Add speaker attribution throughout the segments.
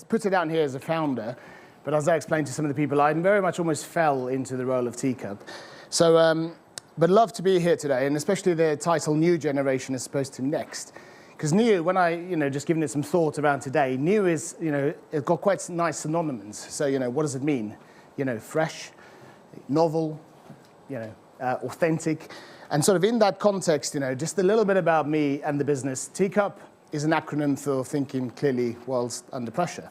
Speaker 1: put it down here as a founder, but as I explained to some of the people, I very much almost fell into the role of teacup. So, but love to be here today, and especially the title New Generation as opposed to Next. Because new, when I, just giving it some thought around today, new is, it's got quite nice synonyms. So, what does it mean? Fresh, novel, authentic. And sort of in that context, just a little bit about me and the business. Teacup is an acronym for thinking clearly whilst under pressure,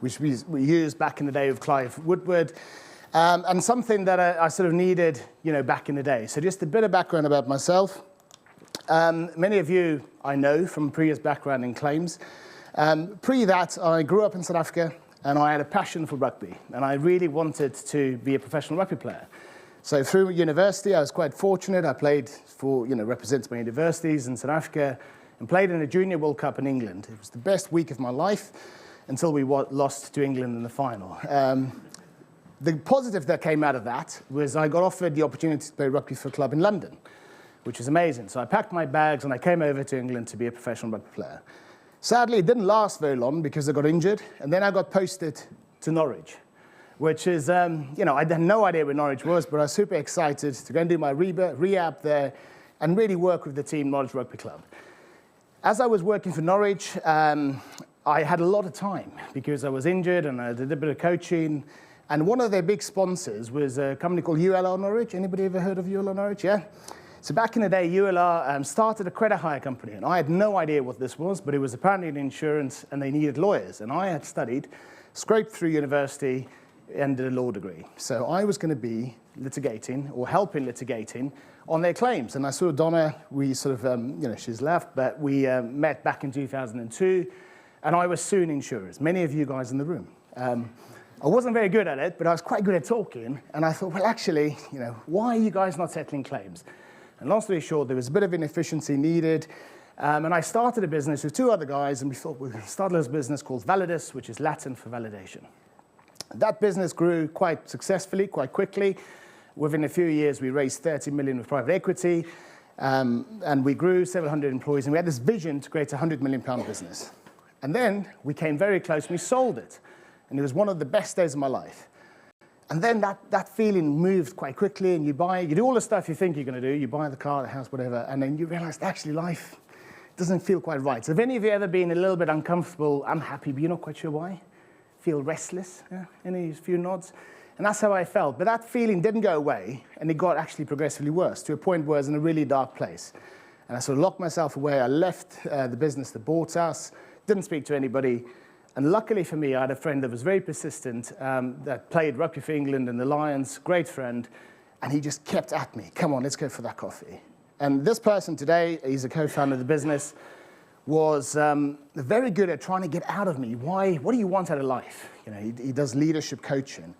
Speaker 1: which we used back in the day with Clive Woodward. And something that I sort of needed, back in the day. So just a bit of background about myself. Many of you I know from previous background in claims. Pre that, I grew up in South Africa, and I had a passion for rugby, and I really wanted to be a professional rugby player. So through university, I was quite fortunate. I played for, represented my universities in South Africa, and played in a Junior World Cup in England. It was the best week of my life until we lost to England in the final. The positive that came out of that was I got offered the opportunity to play rugby for a club in London, which was amazing. So I packed my bags and I came over to England to be a professional rugby player. Sadly, it didn't last very long because I got injured, and then I got posted to Norwich, which is, I had no idea where Norwich was, but I was super excited to go and do my rehab there and really work with the team, Norwich Rugby Club. As I was working for Norwich, I had a lot of time because I was injured and I did a bit of coaching. And one of their big sponsors was a company called ULR Norwich. Anybody ever heard of ULR Norwich? Yeah? So back in the day, ULR started a credit hire company. And I had no idea what this was, but it was apparently an insurance and they needed lawyers. And I had studied, scraped through university, and did a law degree. So I was going to be litigating or helping litigating on their claims. And I saw Donna, we sort of, she's left, but we met back in 2002. And I was suing insurers, many of you guys in the room. I wasn't very good at it, but I was quite good at talking. And I thought, well, actually, why are you guys not settling claims? And long story short, there was a bit of inefficiency needed. And I started a business with two other guys, and we thought we'd start a business called Validus, which is Latin for validation. That business grew quite successfully, quite quickly. Within a few years, we raised 30 million with private equity, and we grew several hundred employees, and we had this vision to create a £100 million business. And then we came very close, and we sold it. And it was one of the best days of my life. And then that feeling moved quite quickly, and you do all the stuff you think you're going to do. You buy the car, the house, whatever, and then you realize, actually, life doesn't feel quite right. So have any of you ever been a little bit uncomfortable, unhappy, but you're not quite sure why? Feel restless? Yeah? Any few nods? And that's how I felt. But that feeling didn't go away, and it got actually progressively worse, to a point where I was in a really dark place. And I sort of locked myself away. I left the business that bought us, didn't speak to anybody. And luckily for me, I had a friend that was very persistent, that played rugby for England and the Lions, great friend, and he just kept at me. Come on, let's go for that coffee. And this person today, he's a co-founder of the business, was very good at trying to get out of me. Why? What do you want out of life? He does leadership coaching. And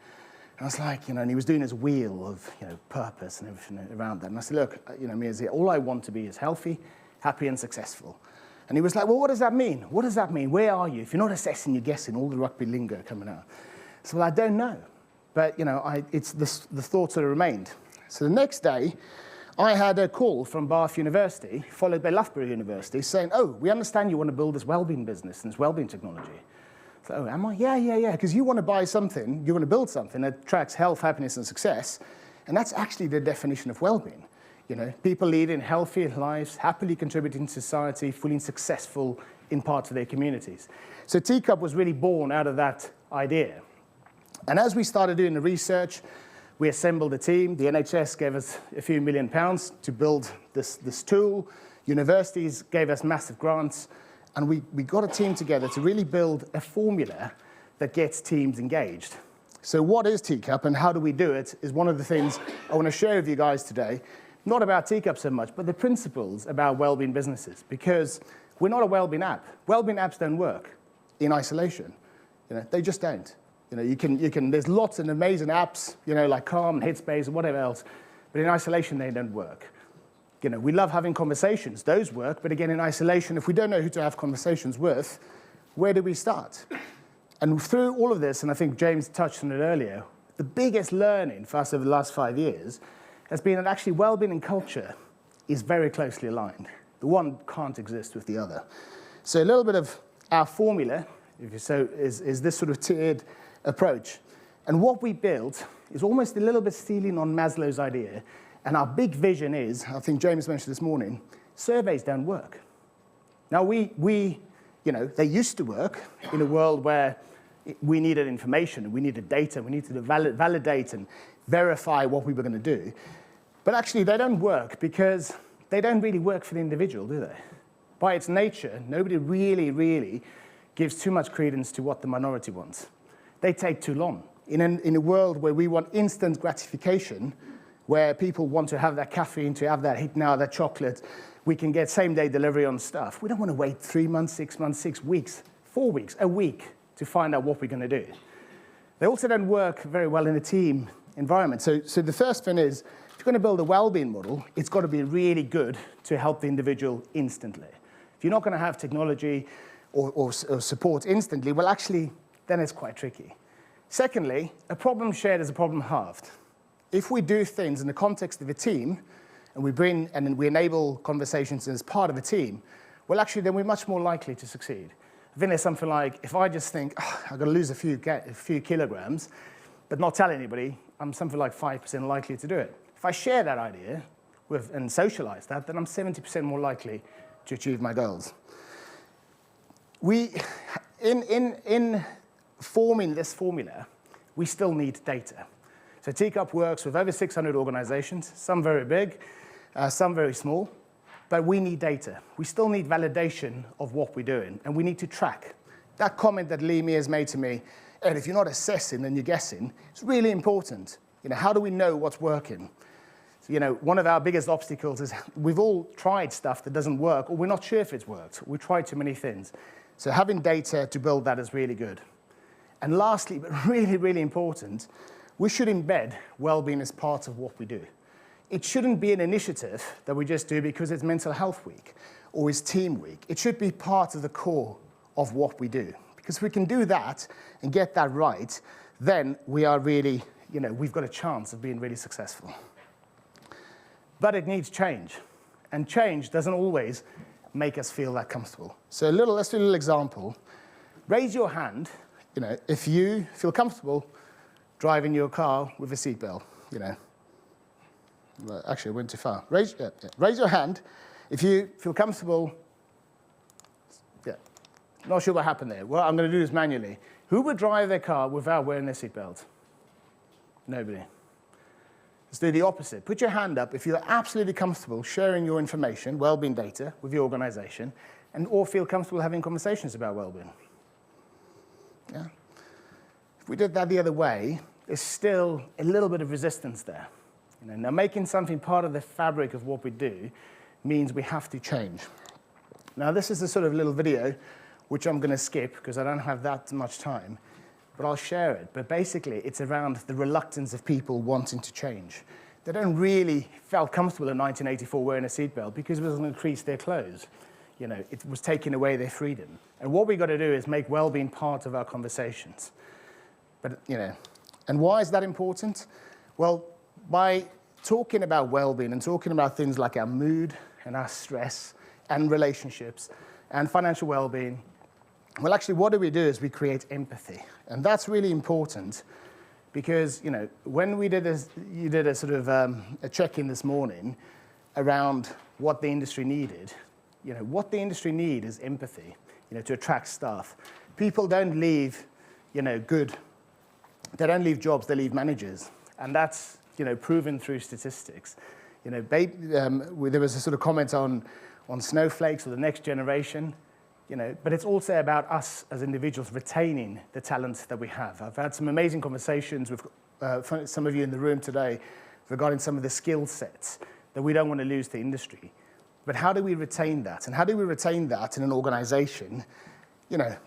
Speaker 1: I was like, and he was doing his wheel of, purpose and everything around that. And I said, look, all I want to be is healthy, happy, and successful. And he was like, well, what does that mean? What does that mean? Where are you? If you're not assessing, you're guessing, all the rugby lingo coming out. So, well, I don't know. But, it's the thoughts that remained. So the next day, I had a call from Bath University, followed by Loughborough University, saying, oh, we understand you want to build this wellbeing business and this wellbeing technology. So, oh, am I? Yeah. Because you want to buy something, you want to build something that tracks health, happiness, and success. And that's actually the definition of wellbeing. People leading healthy lives, happily contributing to society, fully successful in parts of their communities. So Teacup was really born out of that idea. And as we started doing the research, we assembled a team. The NHS gave us a few £1 million to build this tool. Universities gave us massive grants. And we got a team together to really build a formula that gets teams engaged. So what is Teacup and how do we do it is one of the things I want to share with you guys today. Not about Teacup so much, but the principles about well-being businesses, because we're not a well-being app. Well-being apps don't work in isolation. They just don't. There's lots of amazing apps, like Calm and Headspace and whatever else, but in isolation they don't work. We love having conversations. Those work, but again, in isolation, if we don't know who to have conversations with, where do we start? And through all of this, and I think James touched on it earlier, the biggest learning for us over the last 5 years has been that actually well-being and culture is very closely aligned. The one can't exist with the other. So a little bit of our formula is this sort of tiered approach. And what we built is almost a little bit stealing on Maslow's idea. And our big vision is, I think James mentioned this morning, surveys don't work. Now, they used to work in a world where we needed information, we needed data, we needed to validate and verify what we were going to do. But actually, they don't work because they don't really work for the individual, do they? By its nature, nobody really gives too much credence to what the minority wants. They take too long. In a world where we want instant gratification, where people want to have that caffeine, to have that hit now, that chocolate, we can get same-day delivery on stuff. We don't want to wait 3 months, 6 months, 6 weeks, 4 weeks, a week to find out what we're going to do. They also don't work very well in a team environment. So the first thing is, if you're going to build a well-being model, it's got to be really good to help the individual instantly. If you're not going to have technology or support instantly, well, actually, then it's quite tricky. Secondly, a problem shared is a problem halved. If we do things in the context of a team, and we enable conversations as part of a team, well, actually, then we're much more likely to succeed. I think there's something like, if I just think, I've got to lose a few kilograms, but not tell anybody, I'm something like 5% likely to do it. If I share that idea and socialize that, then I'm 70% more likely to achieve my goals. In forming this formula, we still need data. So Teacup works with over 600 organizations, some very big, some very small, but we need data. We still need validation of what we're doing, and we need to track. That comment that Lee Mears made to me, Ed, if you're not assessing, then you're guessing, it's really important. How do we know what's working? So, one of our biggest obstacles is we've all tried stuff that doesn't work, or we're not sure if it's worked. We tried too many things. So having data to build that is really good. And lastly, but really important, we should embed well-being as part of what we do. It shouldn't be an initiative that we just do because it's Mental Health Week or it's Team Week. It should be part of the core of what we do. Because if we can do that and get that right, then we are really, we've got a chance of being really successful. But it needs change. And change doesn't always make us feel that comfortable. So let's do a little example. Raise your hand, if you feel comfortable driving your car with a seatbelt, Well, actually, I went too far. Raise your hand if you feel comfortable. Yeah, not sure what happened there. Well, I'm going to do this manually. Who would drive their car without wearing their seatbelt? Nobody. Let's do the opposite. Put your hand up if you're absolutely comfortable sharing your information, well-being data, with your organization, or feel comfortable having conversations about well-being. Yeah. If we did that the other way, there's still a little bit of resistance there. Now, making something part of the fabric of what we do means we have to change. Now, this is a sort of little video, which I'm going to skip because I don't have that much time, but I'll share it. But basically, it's around the reluctance of people wanting to change. They don't really felt comfortable in 1984 wearing a seatbelt because it was going to increase their clothes. It was taking away their freedom. And what we've got to do is make well-being part of our conversations. But, and why is that important? Well, by talking about well-being and talking about things like our mood and our stress and relationships and financial well-being, well, actually, what do is we create empathy. And that's really important because, when we did this, you did a sort of a check-in this morning around what the industry needed. What the industry needs is empathy, to attract staff. People don't leave, they don't leave jobs, they leave managers. And that's, proven through statistics. There was a sort of comment on snowflakes or the next generation, but it's also about us as individuals retaining the talent that we have. I've had some amazing conversations with some of you in the room today regarding some of the skill sets that we don't want to lose to industry. But how do we retain that? And how do we retain that in an organization,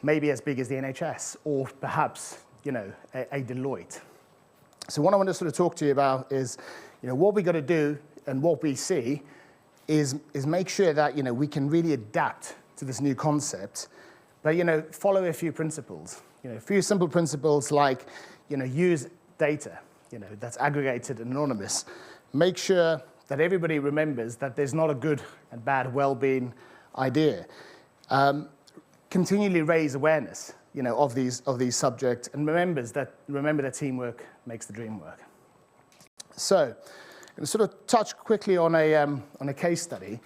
Speaker 1: maybe as big as the NHS or perhaps, a Deloitte? So what I want to sort of talk to you about is, what we got to do and what we see is make sure that, we can really adapt to this new concept, but, follow a few principles. A few simple principles like, use data, that's aggregated and anonymous. Make sure that everybody remembers that there's not a good and bad well-being idea. Continually raise awareness. of these subjects, and remember that teamwork makes the dream work. So, I'm going to sort of touch quickly on a case study.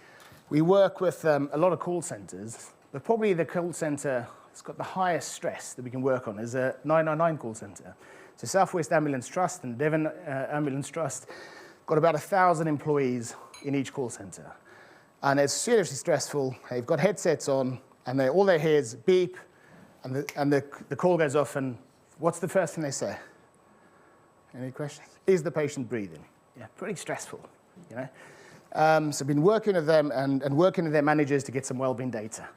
Speaker 1: We work with a lot of call centers, but probably the call center that's got the highest stress that we can work on is a 999 call center. So Southwest Ambulance Trust and Devon Ambulance Trust got about 1,000 employees in each call center. And it's seriously stressful. They've got headsets on, and all they hear is beep, and the call goes off, and what's the first thing they say? Any questions? Is the patient breathing? Yeah, pretty stressful, So I've been working with them and working with their managers to get some wellbeing data.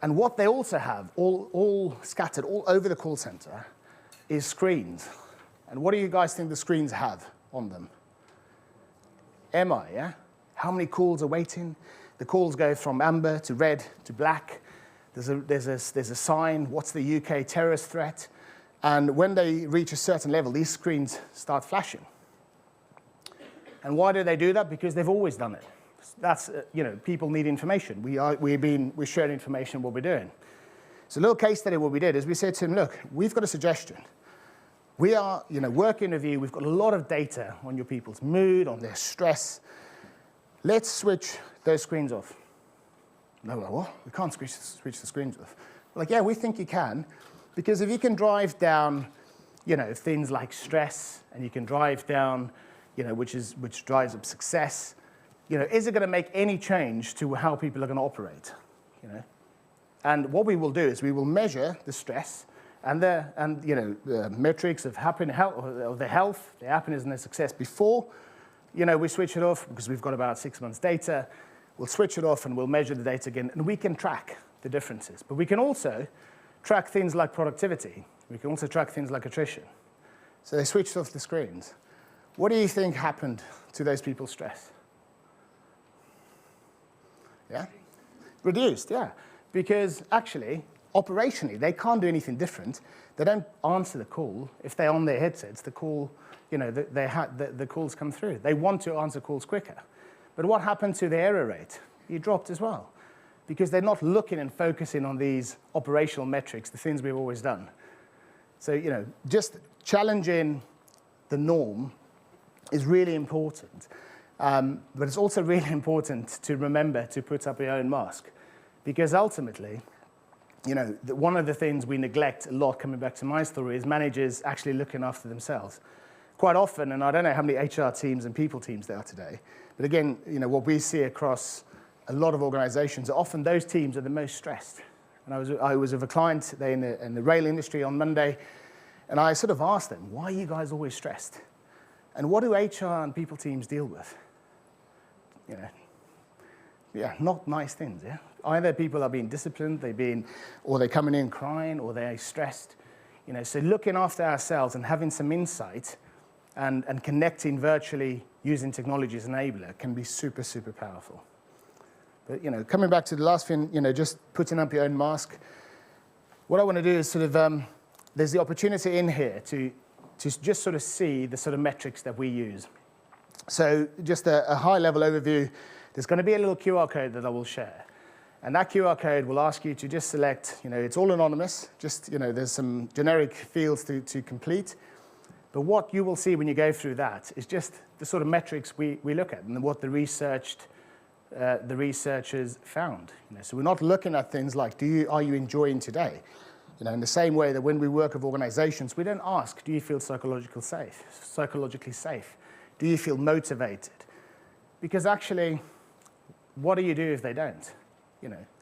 Speaker 1: And what they also have, all scattered all over the call center, is screens. And what do you guys think the screens have on them? MI, yeah? How many calls are waiting? The calls go from amber to red to black. There's a sign, what's the UK terrorist threat? And when they reach a certain level, these screens start flashing. And why do they do that? Because they've always done it. That's, people need information. We're sharing information what we're doing. So a little case study what we did is we said to him, look, we've got a suggestion. We are, working with you. We've got a lot of data on your people's mood, on their stress. Let's switch those screens off. No, what? We can't switch the screens off. We're like, yeah, we think you can. Because if you can drive down, things like stress, and you can drive down, which drives up success, is it going to make any change to how people are going to operate? And what we will do is we will measure the stress and the metrics of the health, the happiness, and the success before, we switch it off, because we've got about 6 months data. We'll switch it off and we'll measure the data again, and we can track the differences. But we can also track things like productivity. We can also track things like attrition. So they switched off the screens. What do you think happened to those people's stress? Yeah? Reduced, yeah. Because actually, operationally, they can't do anything different. They don't answer the call. If they're on their headsets, the call, the calls come through. They want to answer calls quicker. But what happened to the error rate? It dropped as well. Because they're not looking and focusing on these operational metrics, the things we've always done. So, just challenging the norm is really important. But it's also really important to remember to put up your own mask. Because ultimately, one of the things we neglect a lot, coming back to my story, is managers actually looking after themselves. Quite often, and I don't know how many HR teams and people teams there are today, but again, what we see across a lot of organizations, often those teams are the most stressed. And I was with a client in the rail industry on Monday, and I sort of asked them, why are you guys always stressed? And what do HR and people teams deal with? Not nice things, yeah? Either people are being disciplined, or they're coming in crying, or they're stressed. So looking after ourselves and having some insight and connecting virtually using technology as an enabler can be super, super powerful. But, coming back to the last thing, just putting up your own mask. What I want to do is sort of, there's the opportunity in here to just sort of see the sort of metrics that we use. So just a high-level overview. There's going to be a little QR code that I will share. And that QR code will ask you to just select, it's all anonymous. Just, there's some generic fields to complete. But what you will see when you go through that is just the sort of metrics we look at and what the researchers found. So we're not looking at things like, are you enjoying today? In the same way that when we work with organizations, we don't ask, do you feel psychologically safe? Do you feel motivated? Because actually, what do you do if they don't?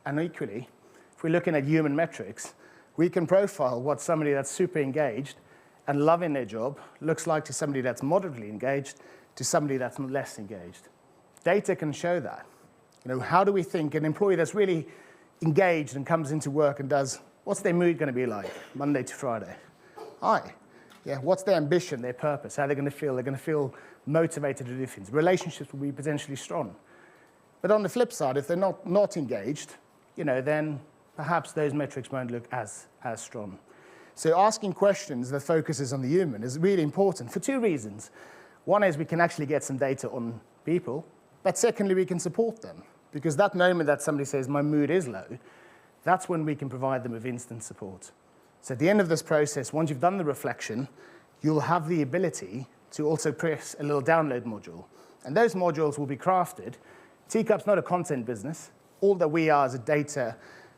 Speaker 1: And equally, if we're looking at human metrics, we can profile what somebody that's super engaged and loving their job looks like to somebody that's moderately engaged to somebody that's less engaged. Data can show that. How do we think an employee that's really engaged and comes into work and does, what's their mood going to be like Monday to Friday? High. Yeah, what's their ambition, their purpose? How are they going to feel? They're going to feel motivated to do things. Relationships will be potentially strong. But on the flip side, if they're not engaged, then perhaps those metrics won't look as strong. So asking questions that focuses on the human is really important for two reasons. One is we can actually get some data on people, but secondly, we can support them. Because that moment that somebody says, my mood is low, that's when we can provide them with instant support. So at the end of this process, once you've done the reflection, you'll have the ability to also press a little download module. And those modules will be crafted. Teacup's not a content business. All that we are is a data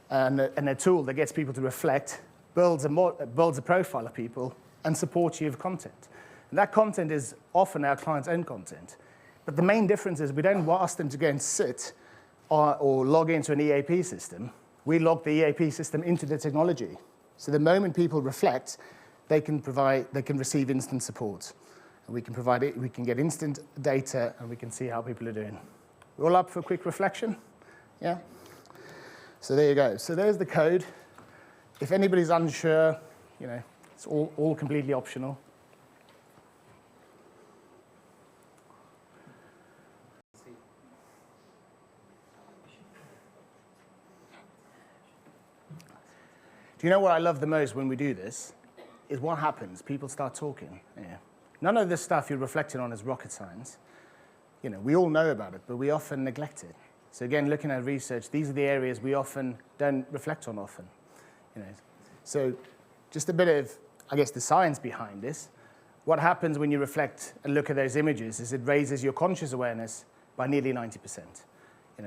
Speaker 1: and a tool that gets people to reflect, builds a profile of people, and supports you with content. And that content is often our client's own content. But the main difference is we don't ask them to go and sit or log into an EAP system. We log the EAP system into the technology. So the moment people reflect, they can receive instant support. And we can provide it, we can get instant data, and we can see how people are doing. We're all up for a quick reflection? Yeah? So there you go. So there's the code. If anybody's unsure, it's all completely optional. Do you know what I love the most when we do this? Is what happens. People start talking. Yeah. None of this stuff you're reflecting on is rocket science. We all know about it, but we often neglect it. So again, looking at research, these are the areas we often don't reflect on often. So just a bit of, I guess, the science behind this. What happens when you reflect and look at those images is it raises your conscious awareness by nearly 90%.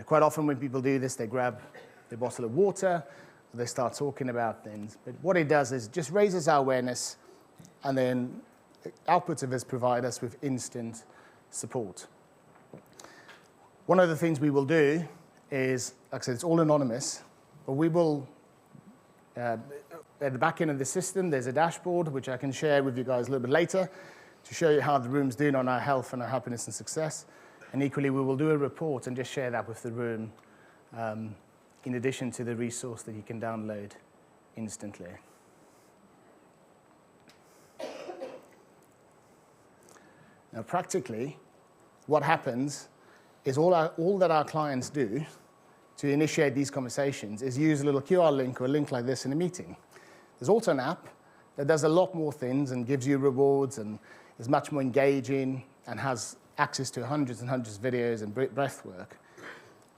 Speaker 1: Quite often when people do this, they grab their bottle of water, they start talking about things. But what it does is it just raises our awareness, and then outputs of this provide us with instant support. One of the things we will do is, like I said, it's all anonymous, but we will, at the back end of the system, there's a dashboard, which I can share with you guys a little bit later, to show you how the room's doing on our health and our happiness and success. And equally, we will do a report and just share that with the room, in addition to the resource that you can download instantly. Now, practically, what happens is all that our clients do to initiate these conversations is use a little QR link or a link like this in a meeting. There's also an app that does a lot more things and gives you rewards and is much more engaging and has access to hundreds and hundreds of videos and breath work.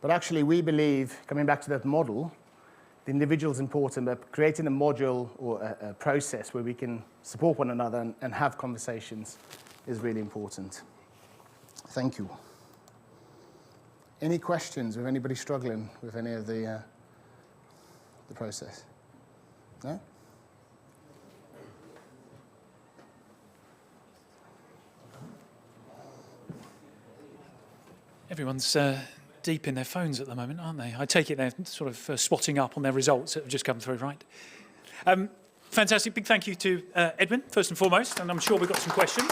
Speaker 1: But actually, we believe, coming back to that model, the individual is important, but creating a module or a process where we can support one another and have conversations is really important. Thank you. Any questions with anybody struggling with any of the process? No?
Speaker 2: Everyone's deep in their phones at the moment, aren't they? I take it they're sort of swatting up on their results that have just come through, right? Fantastic. Big thank you to Edwyn, first and foremost, and I'm sure we've got some questions.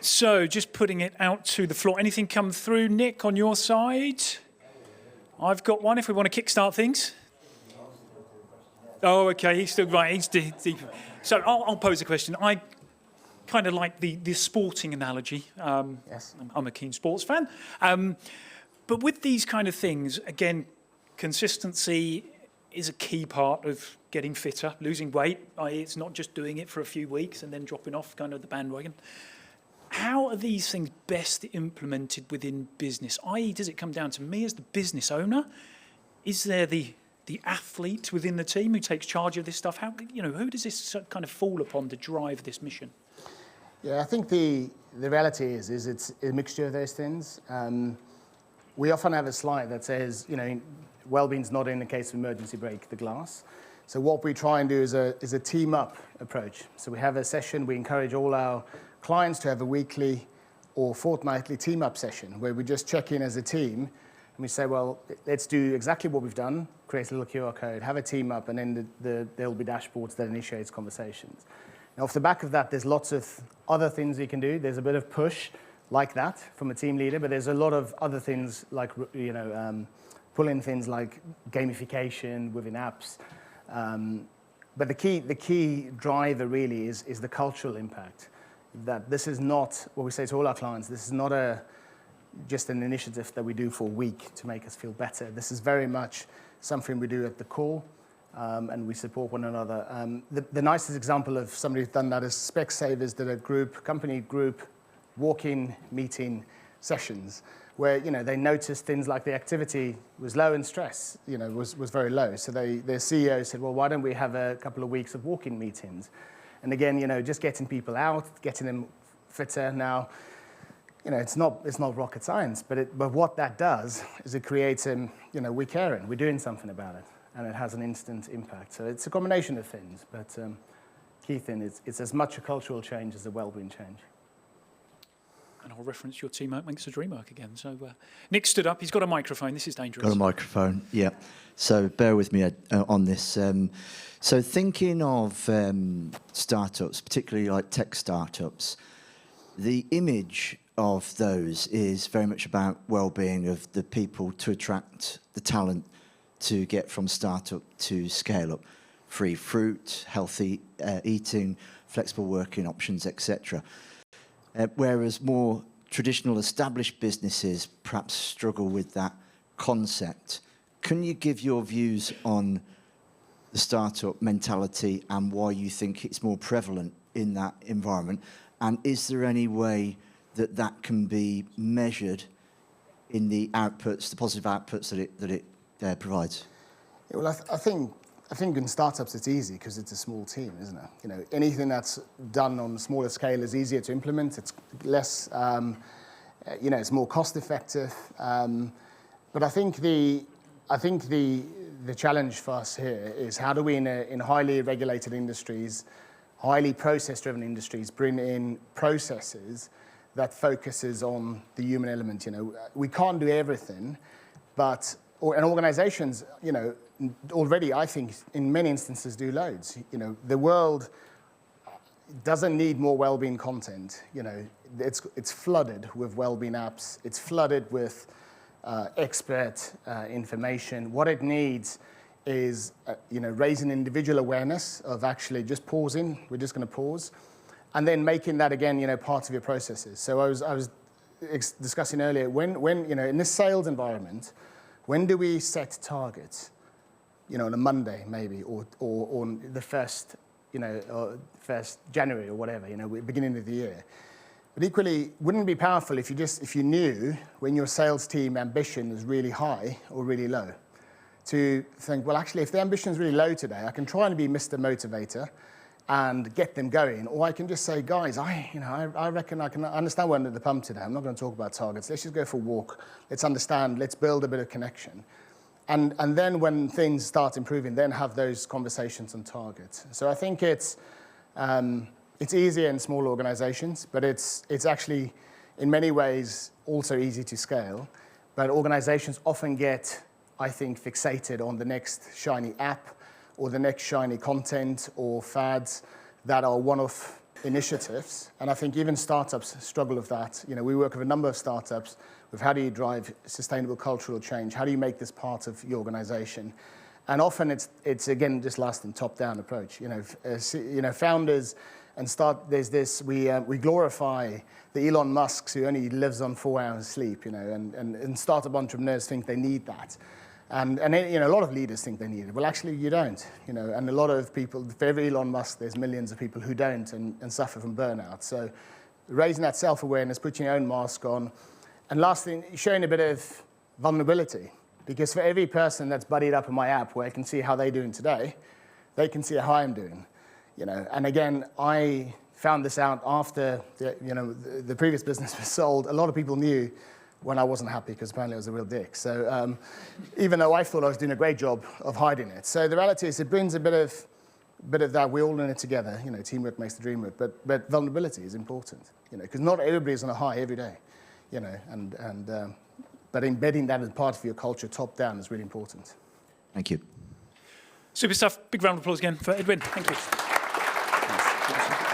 Speaker 2: So, just putting it out to the floor. Anything come through, Nick, on your side? I've got one if we want to kickstart things. Oh, okay, he's still right. He's deep. So, I'll pose a question. I kind of like the sporting analogy.
Speaker 1: Yes.
Speaker 2: I'm a keen sports fan. But with these kind of things, again, consistency is a key part of getting fitter, losing weight. It's not just doing it for a few weeks and then dropping off kind of the bandwagon. How are these things best implemented within business? I.e., does it come down to me as the business owner? Is there the athlete within the team who takes charge of this stuff? Who does this kind of fall upon to drive this mission?
Speaker 1: Yeah, I think the reality is it's a mixture of those things. We often have a slide that says, well-being's not in the case of emergency break the glass. So what we try and do is a team-up approach. So we have a session, we encourage all our clients to have a weekly or fortnightly team-up session where we just check in as a team and we say, well, let's do exactly what we've done, create a little QR code, have a team-up, and then there'll be dashboards that initiates conversations. Now, off the back of that, there's lots of other things you can do. There's a bit of push like that from a team leader, but there's a lot of other things like, pull in things like gamification within apps. But the key driver really is the cultural impact. That this is not, what we say to all our clients, this is not just an initiative that we do for a week to make us feel better. This is very much something we do at the core, and we support one another. The nicest example of somebody who's done that is Specsavers did a company group walk-in meeting sessions where, they noticed things like the activity was low and stress, was very low. So their CEO said, well, why don't we have a couple of weeks of walk-in meetings? And again, just getting people out, getting them fitter. Now, it's not rocket science, but what that does is it creates, we're caring, we're doing something about it, and it has an instant impact. So it's a combination of things, but key thing is it's as much a cultural change as a well-being change.
Speaker 2: And I'll reference your teamwork makes the dream work again. So Nick stood up. He's got a microphone. This is dangerous.
Speaker 3: Got a microphone, yeah. So bear with me on this. So thinking of startups, particularly like tech startups, the image of those is very much about well-being of the people, to attract the talent to get from startup to scale up. Free fruit, healthy eating, flexible working options, etc. Whereas more traditional established businesses perhaps struggle with that concept. Can you give your views on the startup mentality and why you think it's more prevalent in that environment? And is there any way that that can be measured in the outputs, the positive outputs that it provides?
Speaker 1: Yeah, well, I think in startups it's easy because it's a small team, isn't it? Anything that's done on a smaller scale is easier to implement. It's less, it's more cost effective. But I think the challenge for us here is how do we in highly regulated industries, highly process-driven industries, bring in processes that focuses on the human element. We can't do everything, and organizations, already, I think, in many instances, do loads. The world doesn't need more well-being content. It's flooded with well-being apps. It's flooded with expert information. What it needs is, raising individual awareness of actually just pausing. We're just going to pause, and then making that again, part of your processes. So I was discussing earlier when in this sales environment, when do we set targets? On a Monday maybe, or on the first, or 1st January or whatever, beginning of the year. But equally, wouldn't it be powerful if you knew when your sales team ambition is really high or really low, to think, well, actually, if the ambition is really low today, I can try and be Mr. Motivator and get them going, or I can just say, guys, I reckon I can understand we're under the pump today. I'm not going to talk about targets. Let's just go for a walk. Let's understand. Let's build a bit of connection. And then when things start improving, then have those conversations on targets. So I think it's easier in small organizations, but it's actually, in many ways, also easy to scale. But organizations often get, I think, fixated on the next shiny app or the next shiny content or fads that are one-off initiatives. And I think even startups struggle with that. We work with a number of startups with how do you drive sustainable cultural change? How do you make this part of your organization? And often it's again, just lasting top-down approach. Founders and there's this, we glorify the Elon Musks who only lives on 4 hours sleep, and startup entrepreneurs think they need that. And a lot of leaders think they need it. Well, actually, you don't. And a lot of people, for every Elon Musk, there's millions of people who don't and suffer from burnout. So raising that self-awareness, putting your own mask on. And last thing, showing a bit of vulnerability. Because for every person that's buddied up in my app where I can see how they're doing today, they can see how I'm doing. And again, I found this out after the previous business was sold. A lot of people knew when I wasn't happy because apparently I was a real dick. So even though I thought I was doing a great job of hiding it. So the reality is it brings a bit of that. We're all in it together. Teamwork makes the dream work. But vulnerability is important. Because not everybody's on a high every day. But embedding that as part of your culture top down is really important.
Speaker 3: Thank you.
Speaker 2: Super stuff. Big round of applause again for Edwyn. Thank you.
Speaker 1: Thanks.